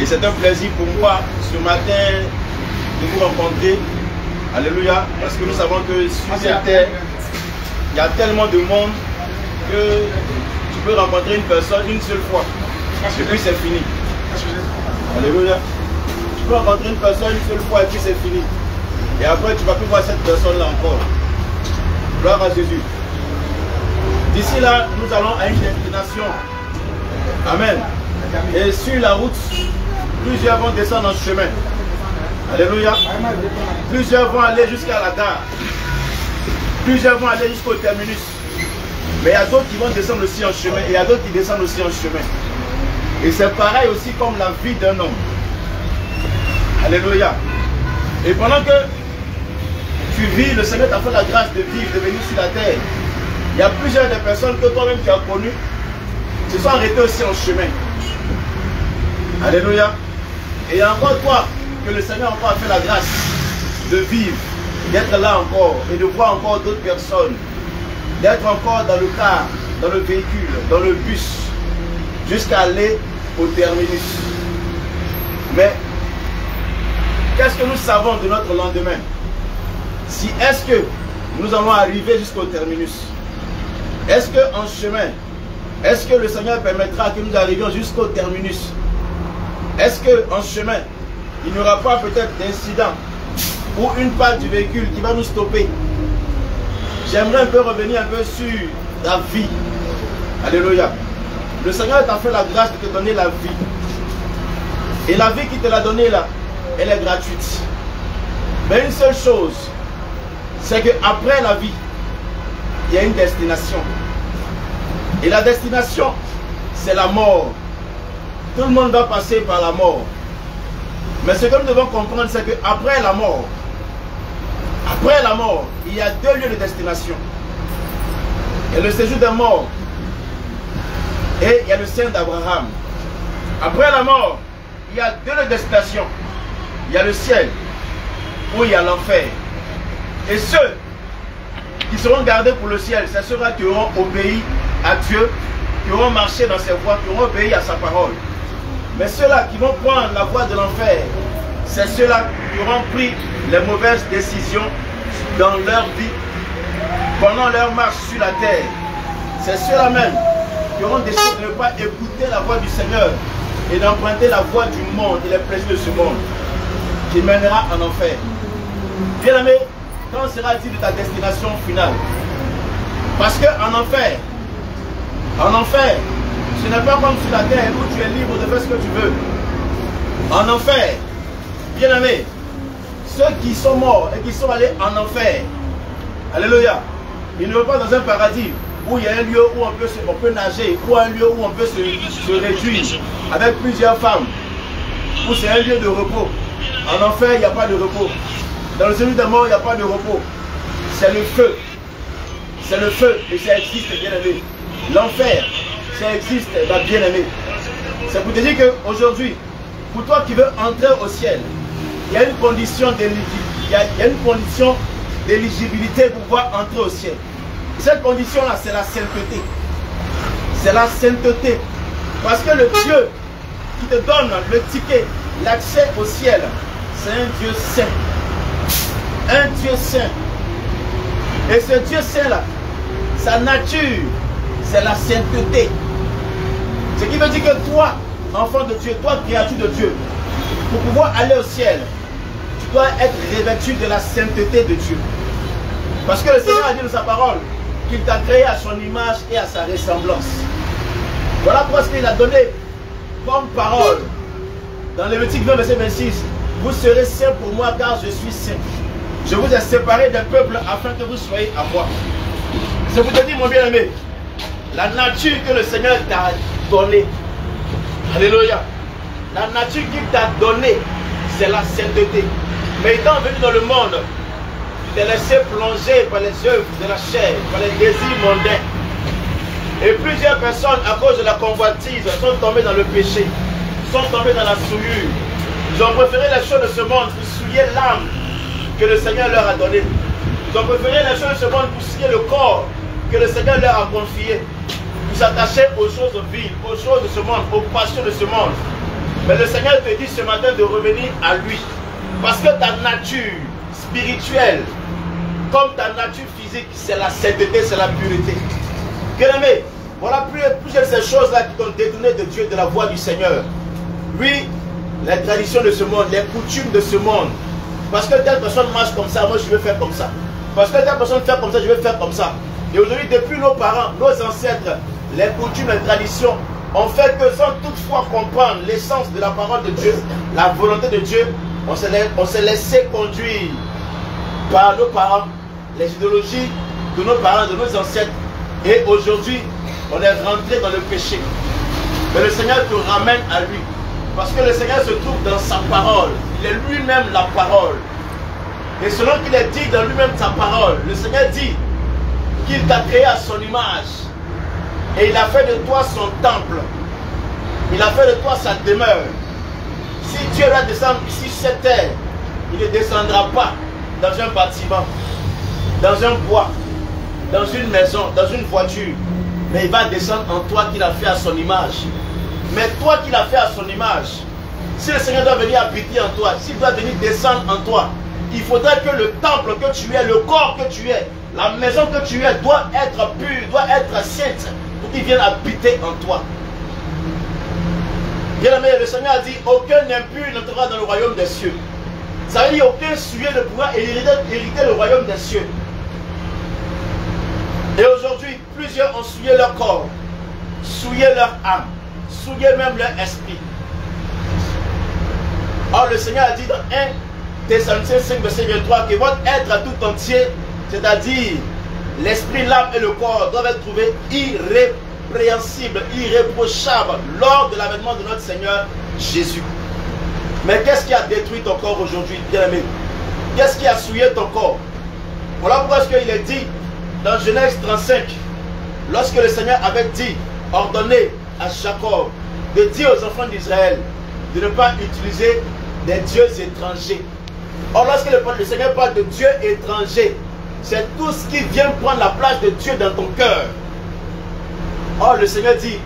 Et c'est un plaisir pour moi ce matin de vous rencontrer. Alléluia. Parce que nous savons que sur cette terre, il y a tellement de monde que tu peux rencontrer une personne une seule fois. Et puis c'est fini. Alléluia. Tu peux rencontrer une personne une seule fois et puis c'est fini. Et après tu ne vas plus voir cette personne-là encore. Gloire à Jésus. D'ici là, nous allons à une destination. Amen. Et sur la route, plusieurs vont descendre en chemin. Alléluia. Plusieurs vont aller jusqu'à la gare. Plusieurs vont aller jusqu'au terminus. Mais il y a d'autres qui vont descendre aussi en chemin. Et il y a d'autres qui descendent aussi en chemin. Et c'est pareil aussi comme la vie d'un homme. Alléluia. Et pendant que tu vis, le Seigneur t'a fait la grâce de vivre, de venir sur la terre. Il y a plusieurs des personnes que toi-même tu as connues se sont arrêtées aussi en chemin. Alléluia. Et il y a encore toi que le Seigneur encore a fait la grâce de vivre, d'être là encore et de voir encore d'autres personnes, d'être encore dans le car, dans le véhicule, dans le bus, jusqu'à aller au terminus. Mais qu'est-ce que nous savons de notre lendemain? Si est-ce que nous allons arriver jusqu'au terminus? Est-ce qu'en chemin, est-ce que le Seigneur permettra que nous arrivions jusqu'au terminus? Est-ce qu'en chemin, il n'y aura pas peut-être d'incident ou une part du véhicule qui va nous stopper? J'aimerais un peu revenir un peu sur la vie. Alléluia. Le Seigneur t'a fait la grâce de te donner la vie. Et la vie qu'il te l'a donnée là, elle est gratuite. Mais une seule chose, c'est qu'après la vie, il y a une destination. Et la destination, c'est la mort. Tout le monde va passer par la mort. Mais ce que nous devons comprendre, c'est qu'après la mort, il y a deux lieux de destination. Il y a le séjour des morts et il y a le sein d'Abraham. Après la mort, il y a deux lieux de destination. Il y a le ciel où il y a l'enfer. Et ceux qui seront gardés pour le ciel, c'est ceux-là qui auront obéi à Dieu, qui auront marché dans ses voies, qui auront obéi à sa parole. Mais ceux-là qui vont prendre la voie de l'enfer, c'est ceux-là qui auront pris les mauvaises décisions dans leur vie, pendant leur marche sur la terre. C'est ceux-là même qui auront décidé de ne pas écouter la voix du Seigneur et d'emprunter la voie du monde et les plaisirs de ce monde, qui mènera en enfer. Bien-aimé, quand sera-t-il de ta destination finale? Parce qu'en enfer, ce n'est pas comme sur la terre où tu es libre de faire ce que tu veux. En enfer, bien-aimé, ceux qui sont morts et qui sont allés en enfer, alléluia, ils ne vont pas dans un paradis où il y a un lieu où on peut nager, ou un lieu où on peut se réduire avec plusieurs femmes, où c'est un lieu de repos. En enfer, il n'y a pas de repos. Dans le séjour des morts, il n'y a pas de repos. C'est le feu. C'est le feu et ça existe, bien-aimé. L'enfer, ça existe, ma bien-aimé. C'est pour te dire qu'aujourd'hui, pour toi qui veux entrer au ciel, il y a une condition d'éligibilité pour pouvoir entrer au ciel. Cette condition-là, c'est la sainteté. C'est la sainteté. Parce que le Dieu qui te donne le ticket, l'accès au ciel, c'est un Dieu saint. Un Dieu saint. Et ce Dieu saint-là, sa nature, c'est la sainteté. Ce qui veut dire que toi, enfant de Dieu, toi, créature de Dieu, pour pouvoir aller au ciel, tu dois être revêtu de la sainteté de Dieu. Parce que le Seigneur a dit dans sa parole qu'il t'a créé à son image et à sa ressemblance. Voilà pourquoi ce qu'il a donné comme parole. Dans Lévitique 20, verset 26, vous serez saints pour moi car je suis saint. Je vous ai séparé des peuples afin que vous soyez à moi. Je vous ai dit, mon bien-aimé, la nature que le Seigneur t'a donnée, alléluia, la nature qu'il t'a donnée, c'est la sainteté. Mais étant venu dans le monde, tu t'es laissé plonger par les œuvres de la chair, par les désirs mondains. Et plusieurs personnes, à cause de la convoitise, sont tombées dans le péché, sont tombées dans la souillure. Ils ont préféré les choses de ce monde pour souiller l'âme que le Seigneur leur a donnée. Ils ont préféré les choses de ce monde pour souiller le corps que le Seigneur leur a confié. Pour s'attacher aux choses viles, aux choses de ce monde, aux passions de ce monde. Mais le Seigneur te dit ce matin de revenir à lui. Parce que ta nature spirituelle, comme ta nature physique, c'est la sainteté, c'est la pureté. Bien-aimé, voilà plusieurs de ces choses-là qui t'ont détourné de Dieu, de la voie du Seigneur. Oui, les traditions de ce monde, les coutumes de ce monde. Parce que telle personne marche comme ça, moi je veux faire comme ça. Parce que telle personne fait comme ça, je veux faire comme ça. Et aujourd'hui, depuis nos parents, nos ancêtres, les coutumes, les traditions, ont fait que sans toutefois comprendre l'essence de la parole de Dieu, la volonté de Dieu, on s'est laissé conduire par nos parents, les idéologies de nos parents, de nos ancêtres. Et aujourd'hui, on est rentré dans le péché. Mais le Seigneur te ramène à lui. Parce que le Seigneur se trouve dans sa parole. Il est lui-même la parole. Et selon qu'il est dit dans lui-même sa parole, le Seigneur dit qu'il t'a créé à son image. Et il a fait de toi son temple. Il a fait de toi sa demeure. Si Dieu va descendre ici sur cette terre, il ne descendra pas dans un bâtiment, dans un bois, dans une maison, dans une voiture. Mais il va descendre en toi qu'il a fait à son image. Mais toi qu'il a fait à son image, si le Seigneur doit venir habiter en toi, s'il doit venir descendre en toi, il faudrait que le temple que tu es, le corps que tu es, la maison que tu es, doit être pure, doit être sainte, pour qu'il vienne habiter en toi. Bien-aimé, le Seigneur a dit, aucun impur n'entrera dans le royaume des cieux. Ça veut dire aucun souillé ne pourra hériter le royaume des cieux. Et aujourd'hui, plusieurs ont souillé leur corps, souillé leur âme, souillé même leur esprit. Or, le Seigneur a dit dans 1 Thessaloniciens 5, verset 23, que votre être tout entier, c'est-à-dire l'esprit, l'âme et le corps, doivent être trouvés irrépréhensibles, irréprochables lors de l'avènement de notre Seigneur Jésus. Mais qu'est-ce qui a détruit ton corps aujourd'hui, bien-aimé? Qu'est-ce qui a souillé ton corps? Voilà pourquoi est-ce qu'il est dit dans Genèse 35, lorsque le Seigneur avait dit, ordonné à Jacob de dire aux enfants d'Israël de ne pas utiliser des dieux étrangers. Or, lorsque le Seigneur parle de dieux étrangers, c'est tout ce qui vient prendre la place de Dieu dans ton cœur. Or, le Seigneur dit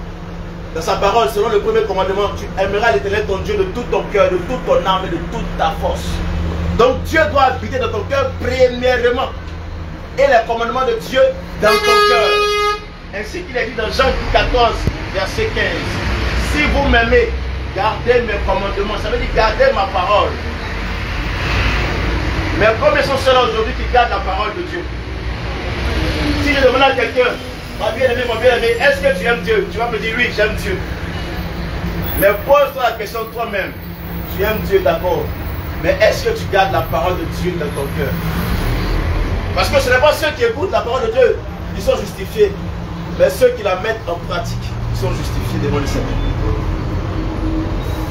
dans sa parole, selon le premier commandement, tu aimeras l'Éternel ton Dieu de tout ton cœur, de toute ton âme et de toute ta force. Donc Dieu doit habiter dans ton cœur premièrement. Et les commandements de Dieu dans ton cœur. Ainsi qu'il est dit dans Jean 14, verset 15. Si vous m'aimez, gardez mes commandements. Ça veut dire gardez ma parole. Mais combien sont ceux-là aujourd'hui qui gardent la parole de Dieu? Si je demande à quelqu'un, ma bien-aimée, mon bien-aimé, est-ce que tu aimes Dieu? Tu vas me dire oui, j'aime Dieu. Mais pose-toi la question toi-même. Tu aimes Dieu, d'accord. Mais est-ce que tu gardes la parole de Dieu dans ton cœur? Parce que ce n'est pas ceux qui écoutent la parole de Dieu qui sont justifiés, mais ceux qui la mettent en pratique qui sont justifiés devant le Seigneur.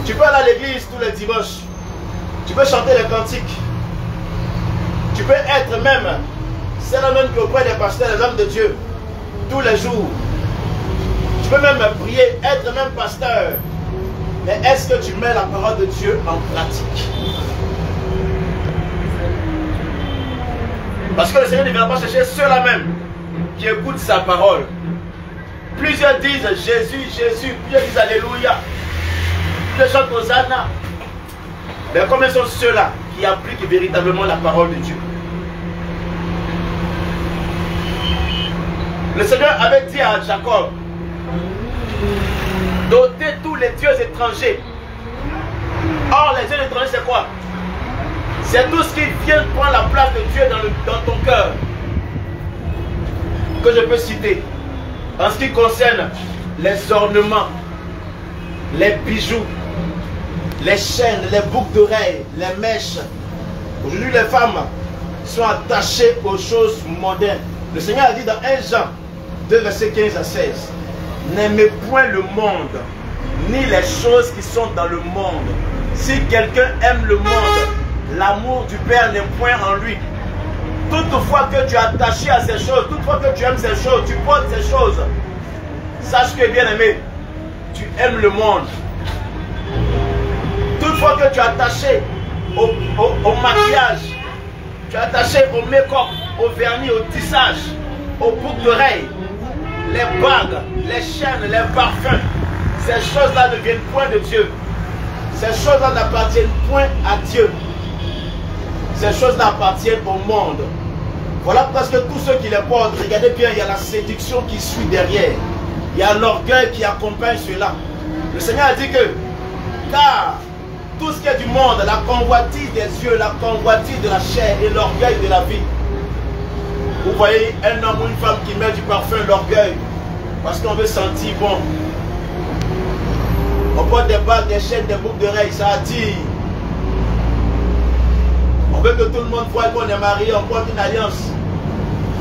Tu peux aller à l'église tous les dimanches. Tu peux chanter les cantiques. Tu peux être même, c'est la même qu'auprès des pasteurs, les hommes de Dieu, tous les jours. Tu peux même prier, être même pasteur. Mais est-ce que tu mets la parole de Dieu en pratique? Parce que le Seigneur ne viendra pas chercher ceux-là même qui écoutent sa parole. Plusieurs disent Jésus, Jésus, plusieurs disent Alléluia, plusieurs chantent Hosanna. Mais combien sont ceux-là qui appliquent véritablement la parole de Dieu? Le Seigneur avait dit à Jacob, d'ôter tous les dieux étrangers. Or, les dieux étrangers, c'est quoi? C'est tout ce qui vient prendre la place de Dieu dans ton cœur. Que je peux citer. En ce qui concerne les ornements, les bijoux, les chaînes, les boucles d'oreilles, les mèches. Aujourd'hui, les femmes sont attachées aux choses modernes. Le Seigneur a dit dans 1 Jean 2, verset 15 à 16. N'aimez point le monde, ni les choses qui sont dans le monde. Si quelqu'un aime le monde, l'amour du Père n'est point en lui. Toutefois que tu es attaché à ces choses, toutefois que tu aimes ces choses, tu portes ces choses, sache que, bien aimé, tu aimes le monde. Toutefois que tu es attaché au maquillage, tu es attaché au make-up, au vernis, au tissage, aux boucles d'oreilles, les bagues, les chaînes, les parfums, ces choses-là ne viennent point de Dieu. Ces choses-là n'appartiennent point à Dieu. Ces choses-là appartiennent au monde. Voilà parce que tous ceux qui les portent, regardez bien, il y a la séduction qui suit derrière. Il y a l'orgueil qui accompagne cela. Le Seigneur a dit que, car tout ce qui est du monde, la convoitise des yeux, la convoitise de la chair et l'orgueil de la vie. Vous voyez un homme ou une femme qui met du parfum, l'orgueil, parce qu'on veut sentir bon. On porte des bagues, des chaînes, des boucles d'oreilles, ça attire. On veut que tout le monde voit qu'on est marié, on porte une alliance.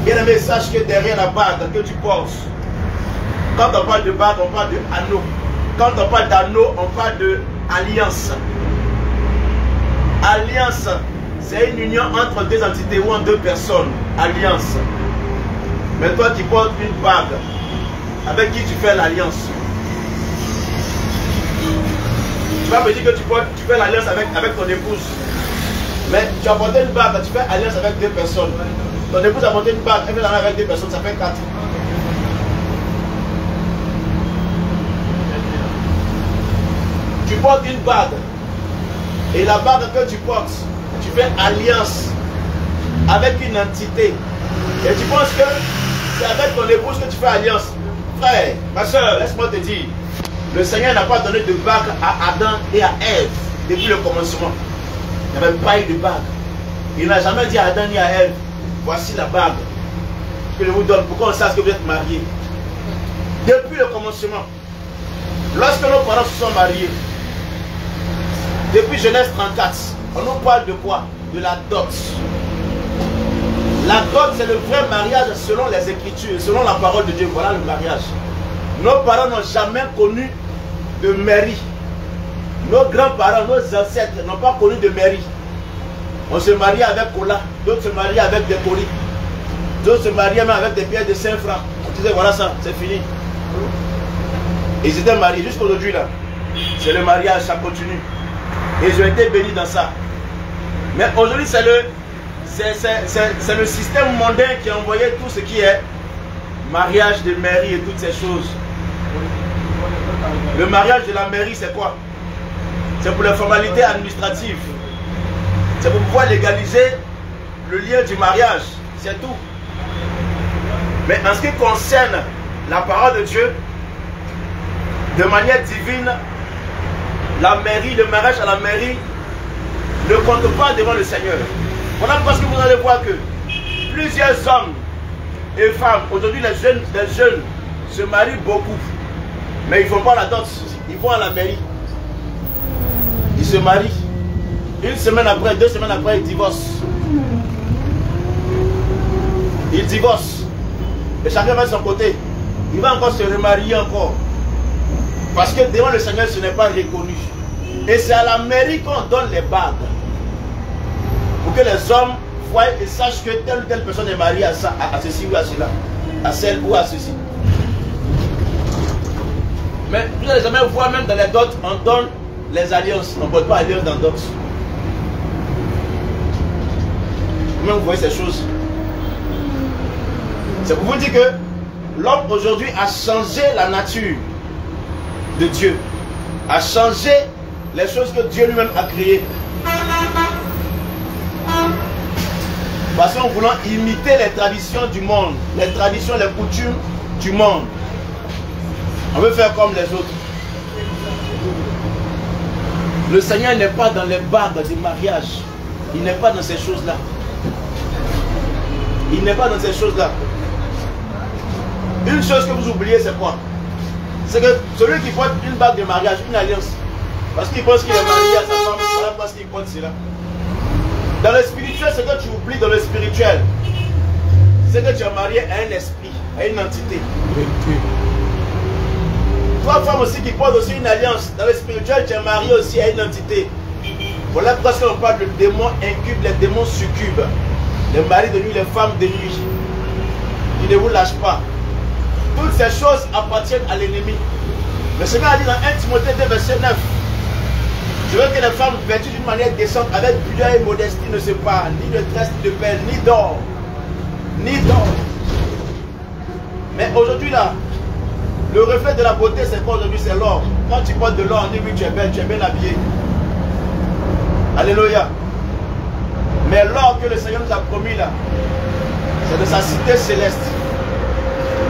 Bien aimé, sache que derrière la bague que tu portes, quand on parle de bague, on parle de anneau. Quand on parle d'anneau, on parle de alliance. Alliance, c'est une union entre deux entités ou entre deux personnes. Alliance. Mais toi qui portes une bague, avec qui tu fais l'alliance? Tu vas me dire que tu fais l'alliance avec ton épouse. Mais tu as porté une bague, tu fais alliance avec deux personnes. Ton épouse a porté une bague, elle fait l'alliance avec deux personnes, ça fait 4. Tu portes une bague. Et la bague que tu portes, tu fais alliance avec une entité. Et tu penses que c'est avec ton épouse que tu fais alliance. Frère, ma soeur, laisse-moi te dire, le Seigneur n'a pas donné de bague à Adam et à Ève depuis le commencement. Il n'y avait pas eu de bague. Il n'a jamais dit à Adam ni à Ève, voici la bague que je vous donne pour qu'on sache que vous êtes mariés. Depuis le commencement, lorsque nos parents se sont mariés, depuis Genèse 34, on nous parle de quoi? De la dot. La dot, c'est le vrai mariage selon les Écritures, selon la parole de Dieu. Voilà le mariage. Nos parents n'ont jamais connu de mairie. Nos grands-parents, nos ancêtres n'ont pas connu de mairie. On se mariait avec cola, d'autres se mariaient avec des colis, d'autres se mariaient même avec des pierres de 5 francs. On disait voilà ça, c'est fini. Ils étaient mariés jusqu'aujourd'hui là. C'est le mariage, ça continue. Et ils ont été bénis dans ça. Mais aujourd'hui, c'est le système mondain qui a envoyé tout ce qui est mariage de mairie et toutes ces choses. Le mariage de la mairie, c'est quoi? C'est pour les formalités administratives. C'est pour pouvoir légaliser le lien du mariage. C'est tout. Mais en ce qui concerne la parole de Dieu, de manière divine, la mairie, le mariage à la mairie ne compte pas devant le Seigneur. Voilà parce que vous allez voir que plusieurs hommes et femmes, aujourd'hui les jeunes se marient beaucoup, mais ils ne font pas la dot, ils vont à la mairie. Ils se marient. Une semaine après, 2 semaines après, ils divorcent. Ils divorcent. Et chacun va de son côté. Il va encore se remarier encore. Parce que devant le Seigneur, ce n'est pas reconnu. Et c'est à la mairie qu'on donne les bagues. Pour que les hommes voient et sachent que telle ou telle personne est mariée à ça, à ceci ou à cela. À celle ou à ceci. Mais vous n'allez jamais voir, même dans les dots, on donne les alliances. On ne porte pas alliance dans dots. Vous-même, vous voyez ces choses. C'est pour vous dire que l'homme aujourd'hui a changé la nature de Dieu, a changé les choses que Dieu lui-même a créées. Parce qu'en voulant imiter les traditions du monde, les traditions, les coutumes du monde, on veut faire comme les autres. Le Seigneur n'est pas dans les bagues du mariage. Il n'est pas dans ces choses-là. Il n'est pas dans ces choses-là. Une chose que vous oubliez, c'est quoi? C'est que celui qui porte une bague de mariage, une alliance, parce qu'il pense qu'il est marié à sa femme, voilà parce qu'il porte cela. Dans le spirituel, ce que tu oublies dans le spirituel, c'est que tu es marié à un esprit, à une entité. Toi, femme aussi qui porte aussi une alliance, dans le spirituel, tu es marié aussi à une entité. Voilà pourquoi on parle de démons incubes, les démons succubes. Les maris de nuit, les femmes de nuit. Ils ne vous lâchent pas. Toutes ces choses appartiennent à l'ennemi. Le Seigneur a dit dans 1 Timothée 2, verset 9, je veux que les femmes vêtues d'une manière décente, avec pudeur et modestie, ne se parlent, ni de tresse, ni de perles, ni d'or. Ni d'or. Mais aujourd'hui là, le reflet de la beauté, c'est quoi aujourd'hui? C'est l'or. Quand tu portes de l'or, on dit oui, tu es belle, tu es bien habillée. Alléluia. Mais l'or que le Seigneur nous a promis là, c'est de sa cité céleste.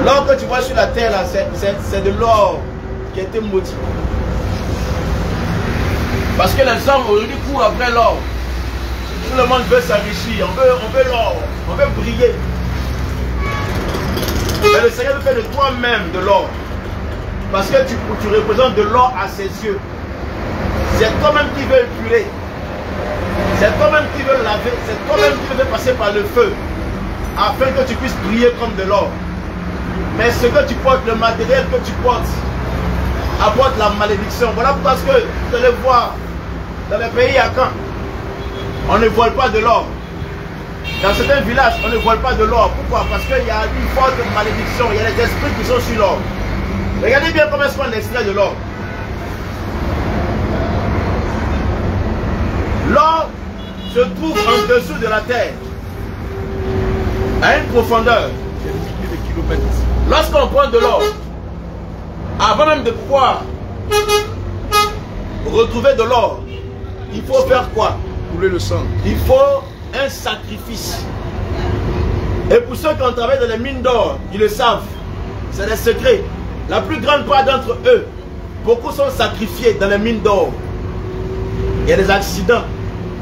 L'or que tu vois sur la terre là, c'est de l'or qui a été maudit. Parce que les hommes aujourd'hui courent après l'or. Tout le monde veut s'enrichir, on veut l'or, on veut briller. Mais le Seigneur veut faire de toi-même de l'or. Parce que tu représentes de l'or à ses yeux. C'est toi-même qui veux épurer. C'est toi-même qui veux laver. C'est toi-même qui veux passer par le feu. Afin que tu puisses briller comme de l'or. Mais ce que tu portes, le matériel que tu portes, apporte la malédiction. Voilà pourquoi vous allez voir dans les pays à Caen, on ne vole pas de l'or. Dans certains villages, on ne vole pas de l'or. Pourquoi? Parce qu'il y a une forte malédiction. Il y a des esprits qui sont sur l'or. Regardez bien comment est-ce qu'on extrait de l'or. L'or se trouve en dessous de la terre, à une profondeur. Lorsqu'on prend de l'or, avant même de pouvoir retrouver de l'or, il faut faire quoi? Couler le sang. Il faut un sacrifice. Et pour ceux qui ont travaillé dans les mines d'or, ils le savent. C'est des secrets. La plus grande part d'entre eux, beaucoup sont sacrifiés dans les mines d'or. Il y a des accidents.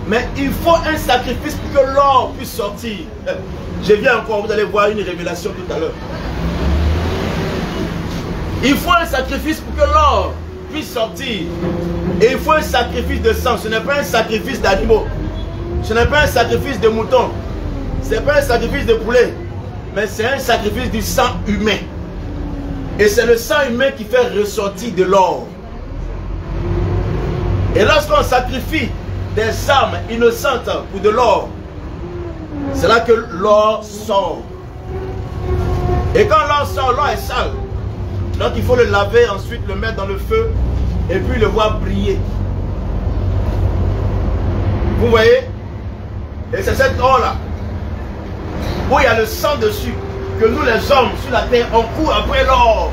Mais il faut un sacrifice pour que l'or puisse sortir. Je viens encore, vous allez voir une révélation tout à l'heure. Il faut un sacrifice pour que l'or puisse sortir. Et il faut un sacrifice de sang. Ce n'est pas un sacrifice d'animaux. Ce n'est pas un sacrifice de mouton. Ce n'est pas un sacrifice de poulet. Mais c'est un sacrifice du sang humain. Et c'est le sang humain qui fait ressortir de l'or. Et lorsqu'on sacrifie des âmes innocentes pour de l'or, c'est là que l'or sort. Et quand l'or sort, l'or est sale. Donc il faut le laver, ensuite le mettre dans le feu et puis le voir briller. Vous voyez? Et c'est cet or-là, où il y a le sang dessus, que nous les hommes sur la terre, on court après l'or.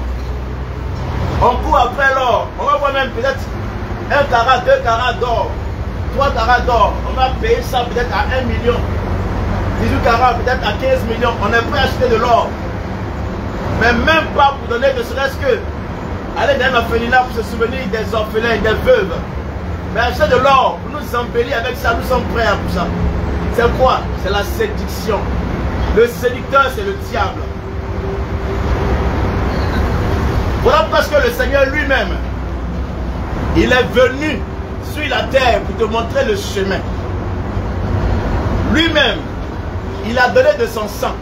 On court après l'or. On va voir même peut-être 1 carat, 2 carats d'or, 3 carats d'or. On va payer ça peut-être à 1 million. 18 carats peut-être à 15 millions. On est prêt à acheter de l'or. Mais même pas pour donner ne serait-ce que aller dans un orphelinat pour se souvenir des orphelins, des veuves. Mais acheter de l'or, pour nous embellir avec ça, nous sommes prêts pour ça. C'est quoi? C'est la séduction. Le séducteur, c'est le diable. Voilà parce que le Seigneur lui-même, il est venu sur la terre pour te montrer le chemin. Lui-même, il a donné de son sang.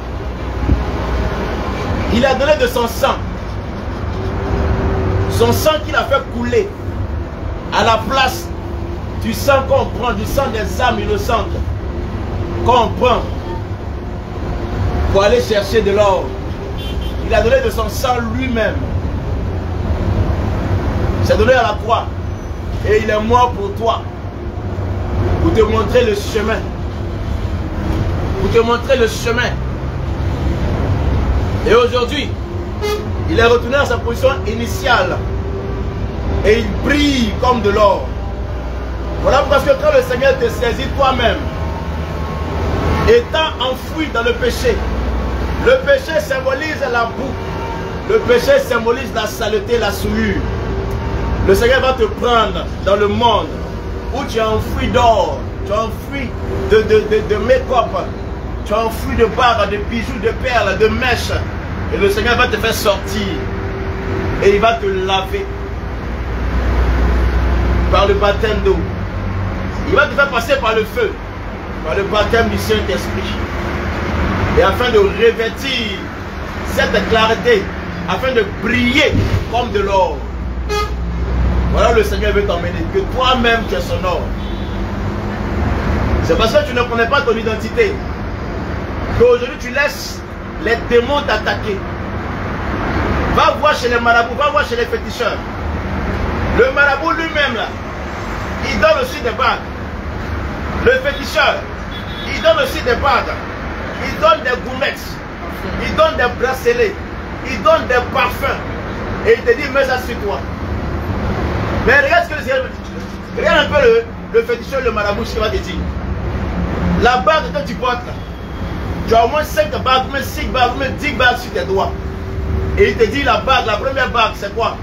Il a donné de son sang. Son sang qu'il a fait couler à la place du sang qu'on prend, du sang des âmes innocentes qu'on prend pour aller chercher de l'or. Il a donné de son sang lui-même. C'est donné à la croix. Et il est mort pour toi. Pour te montrer le chemin. Pour te montrer le chemin. Et aujourd'hui, il est retourné à sa position initiale. Et il brille comme de l'or. Voilà parce que quand le Seigneur te saisit toi-même, étant enfoui dans le péché, le péché symbolise la boue. Le péché symbolise la saleté, la souillure. Le Seigneur va te prendre dans le monde où tu es enfoui d'or, tu es enfoui de make-up, tu es enfoui de barres, de bijoux, de perles, de mèches. Et le Seigneur va te faire sortir. Et il va te laver par le baptême d'eau. Il va te faire passer par le feu, par le baptême du Saint-Esprit. Et afin de revêtir cette clarté, afin de briller comme de l'or. Voilà, le Seigneur veut t'emmener, que toi-même tu es son or. C'est parce que tu ne connais pas ton identité qu'aujourd'hui tu laisses les démons t'attaquer. Va voir chez les marabouts, va voir chez les féticheurs. Le marabout lui-même là, il donne aussi des bagues. Le féticheur, il donne aussi des bagues. Il donne des goumettes. Il donne des bracelets. Il donne des parfums. Et il te dit, mets ça sur toi. Mais regarde ce que le Seigneur, regarde un peu le féticheur, le marabout, ce qu'il va te dire. La bague que tu portes, tu as au moins 5 bagues, même 6 bagues, même 10 bagues sur tes doigts. Et il te dit la bague, la première bague, c'est quoi?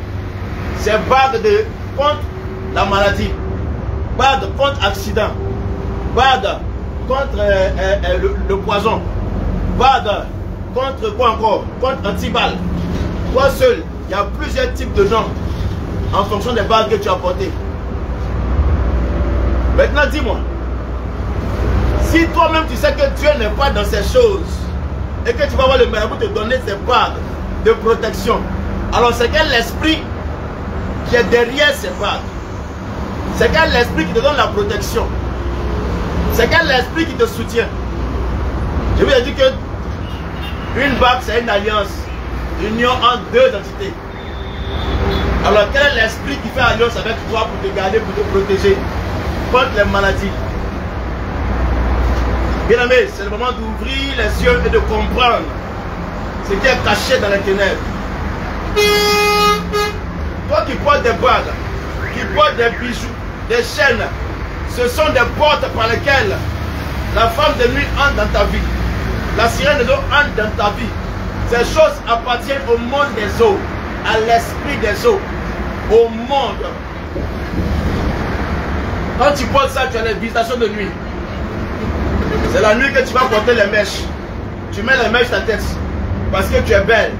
C'est bague contre la maladie, bague contre accident, bague contre le poison, bague contre quoi encore? Contre antiballe. Toi seul, il y a plusieurs types de noms en fonction des bagues que tu as portées. Maintenant, dis-moi, si toi-même tu sais que Dieu n'est pas dans ces choses et que tu vas voir le marabout te donner ces bagues de protection, alors c'est quel esprit qui est derrière ces bagues? C'est quel esprit qui te donne la protection? C'est quel esprit qui te soutient? Je vous ai dit que une bague c'est une alliance, une union entre deux entités. Alors quel est l'esprit qui fait alliance avec toi pour te garder, pour te protéger contre les maladies? Bien aimé, c'est le moment d'ouvrir les yeux et de comprendre ce qui est caché dans les ténèbres. Toi qui portes des bagues, qui portes des bijoux, des chaînes, ce sont des portes par lesquelles la femme de nuit entre dans ta vie. La sirène de l'eau entre dans ta vie. Ces choses appartiennent au monde des eaux, à l'esprit des eaux, au monde. Quand tu portes ça, tu as les visitations de nuit. C'est la nuit que tu vas porter les mèches. Tu mets les mèches sur ta tête parce que tu es belle.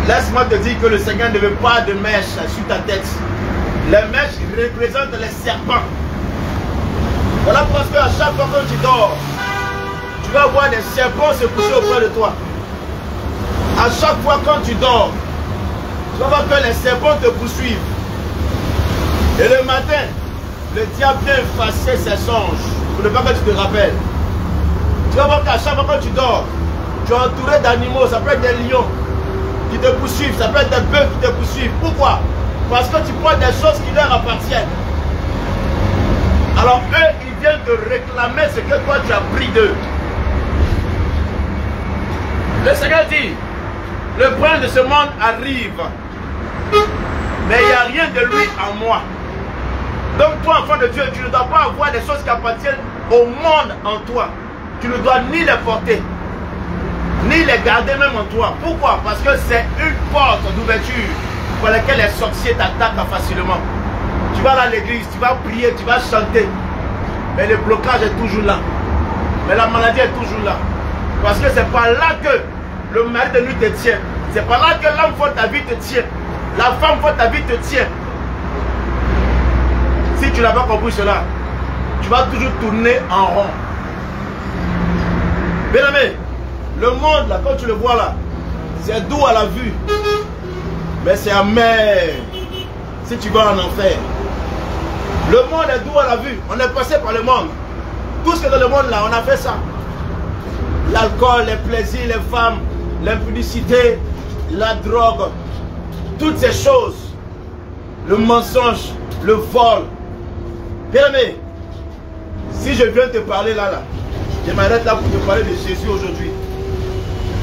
Laisse-moi te dire que le Seigneur ne veut pas de mèches sur ta tête. Les mèches représentent les serpents. Voilà parce qu'à chaque fois que tu dors, tu vas voir des serpents se coucher auprès de toi. À chaque fois quand tu dors, tu vas voir que les serpents te poursuivent. Et le matin, le diable vient effacer ses songes pour ne pas que tu te rappelles. Tu vas voir qu'à chaque fois que tu dors, tu es entouré d'animaux, ça peut être des lions qui te poursuivent, ça peut être des bœufs qui te poursuivent. Pourquoi? Parce que tu prends des choses qui leur appartiennent. Alors eux, ils viennent te réclamer ce que toi tu as pris d'eux. Le Seigneur dit, le prince de ce monde arrive, mais il n'y a rien de lui en moi. Donc toi, enfant de Dieu, tu ne dois pas avoir des choses qui appartiennent au monde en toi. Tu ne dois ni les porter, ni les garder même en toi. Pourquoi? Parce que c'est une porte d'ouverture par laquelle les sorciers t'attaquent facilement. Tu vas à l'église, tu vas prier, tu vas chanter, mais le blocage est toujours là. Mais la maladie est toujours là. Parce que c'est pas là que le mari de nuit te tient. C'est pas là que l'homme fort ta vie te tient. La femme fort ta vie te tient. Si tu n'as pas compris cela, tu vas toujours tourner en rond. Bien aimé, le monde là, quand tu le vois là, c'est doux à la vue, mais c'est amer si tu vas en enfer. Le monde est doux à la vue. On est passé par le monde. Tout ce qui est dans le monde là, on a fait ça. L'alcool, les plaisirs, les femmes, l'impudicité, la drogue, toutes ces choses, le mensonge, le vol. Bien aimé, si je viens te parler là, je m'arrête là pour te parler de Jésus aujourd'hui.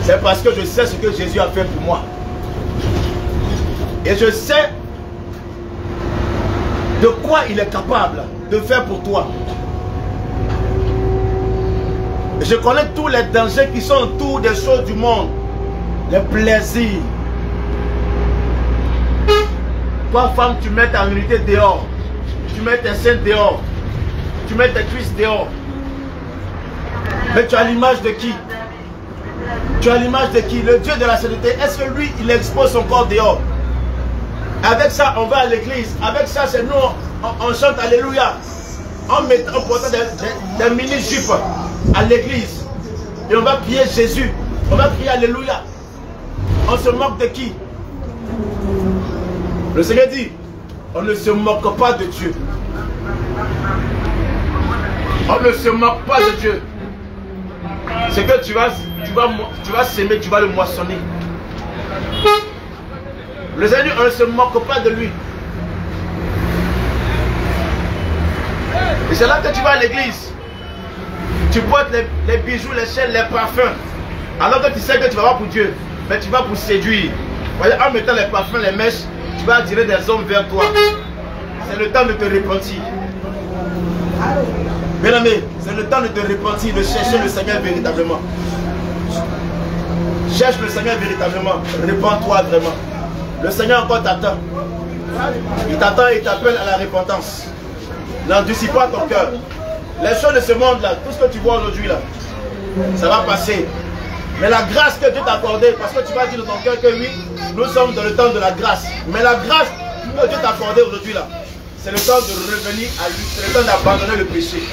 C'est parce que je sais ce que Jésus a fait pour moi. Et je sais de quoi il est capable de faire pour toi. Je connais tous les dangers qui sont autour des choses du monde. Les plaisirs. Toi, femme, tu mets ta nudité dehors. Tu mets tes seins dehors. Tu mets tes cuisses dehors. Mais tu as l'image de qui? Tu as l'image de qui? Le Dieu de la sainteté. Est-ce que lui, il expose son corps dehors? Avec ça, on va à l'église. Avec ça, c'est nous, on chante Alléluia. En portant des mini-jupes à l'église. Et on va prier Jésus. On va prier Alléluia. On se moque de qui? Le Seigneur dit, on ne se moque pas de Dieu. On ne se moque pas de Dieu. Ce que tu vas s'aimer, tu vas le moissonner. Le Seigneur dit, on ne se moque pas de lui. Et c'est là que tu vas à l'église. Tu portes les bijoux, les chaînes, les parfums. Alors que tu sais que tu vas pas pour Dieu, mais tu vas pour séduire. En mettant les parfums, les mèches, tu vas attirer des hommes vers toi. C'est le temps de te repentir. Bien aimé, c'est le temps de te repentir, de chercher le Seigneur véritablement. Cherche le Seigneur véritablement. Répands-toi vraiment. Le Seigneur encore t'attend. Il t'attend et t'appelle à la repentance. N'endurcis pas ton cœur. Les choses de ce monde-là, tout ce que tu vois aujourd'hui là, ça va passer. Mais la grâce que Dieu t'a accordée, parce que tu vas dire dans ton cœur que oui, nous sommes dans le temps de la grâce. Mais la grâce que Dieu t'a accordée aujourd'hui là, c'est le temps de revenir à lui, c'est le temps d'abandonner le péché.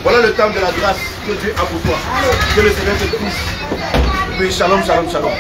Voilà le temps de la grâce que Dieu a pour toi. Que le Seigneur te puisse. Oui, shalom, shalom, shalom.